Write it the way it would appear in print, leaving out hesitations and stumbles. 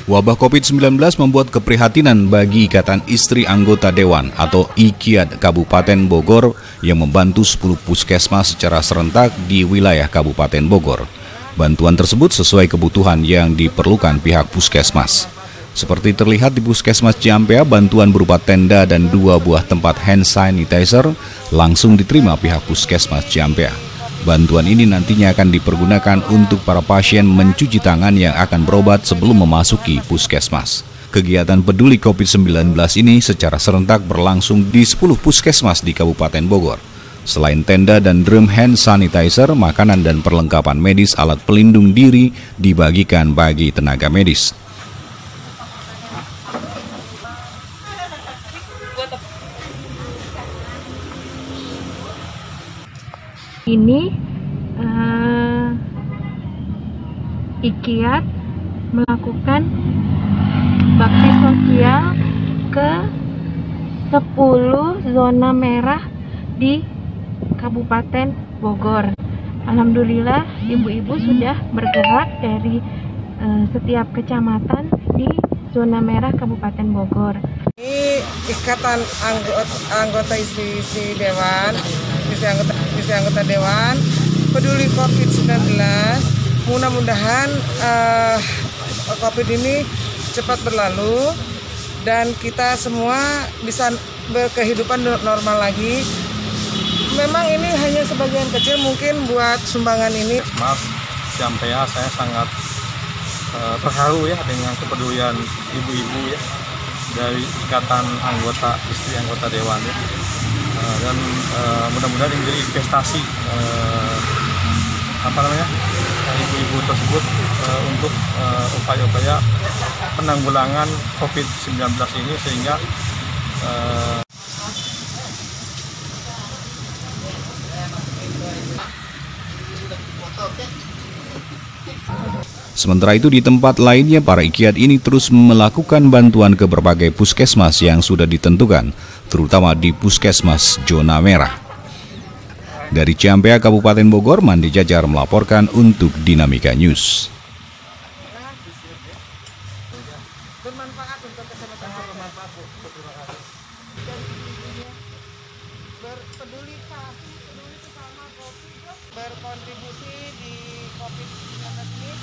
Wabah COVID-19 membuat keprihatinan bagi Ikatan Istri Anggota Dewan atau IKIAD Kabupaten Bogor yang membantu 10 puskesmas secara serentak di wilayah Kabupaten Bogor. Bantuan tersebut sesuai kebutuhan yang diperlukan pihak puskesmas. Seperti terlihat di Puskesmas Ciampea, bantuan berupa tenda dan 2 buah tempat hand sanitizer langsung diterima pihak Puskesmas Ciampea. Bantuan ini nantinya akan dipergunakan untuk para pasien mencuci tangan yang akan berobat sebelum memasuki puskesmas. Kegiatan peduli COVID-19 ini secara serentak berlangsung di 10 puskesmas di Kabupaten Bogor. Selain tenda dan drum hand sanitizer, makanan dan perlengkapan medis alat pelindung diri dibagikan bagi tenaga medis. Ini IKIAD melakukan bakti sosial ke 10 zona merah di Kabupaten Bogor. Alhamdulillah ibu-ibu sudah bergerak dari setiap kecamatan di zona merah Kabupaten Bogor. Ini Ikatan Anggota Istri Dewan, istri anggota Dewan peduli COVID-19. Mudah-mudahan COVID ini cepat berlalu dan kita semua bisa berkehidupan normal lagi. Memang ini hanya sebagian kecil mungkin buat sumbangan ini. Mas Ciampea, saya sangat terharu ya dengan kepedulian ibu-ibu ya dari Ikatan Istri Anggota Dewan ya. Dan mudah-mudahan ini menjadi investasi ibu-ibu tersebut untuk upaya-upaya penanggulangan COVID-19 ini sehingga Sementara itu di tempat lainnya, para IKIAD ini terus melakukan bantuan ke berbagai puskesmas yang sudah ditentukan, terutama di puskesmas zona merah. Dari Ciampea, Kabupaten Bogor, Mandi Jajar melaporkan untuk Dinamika News. Berkontribusi di COVID-19 ini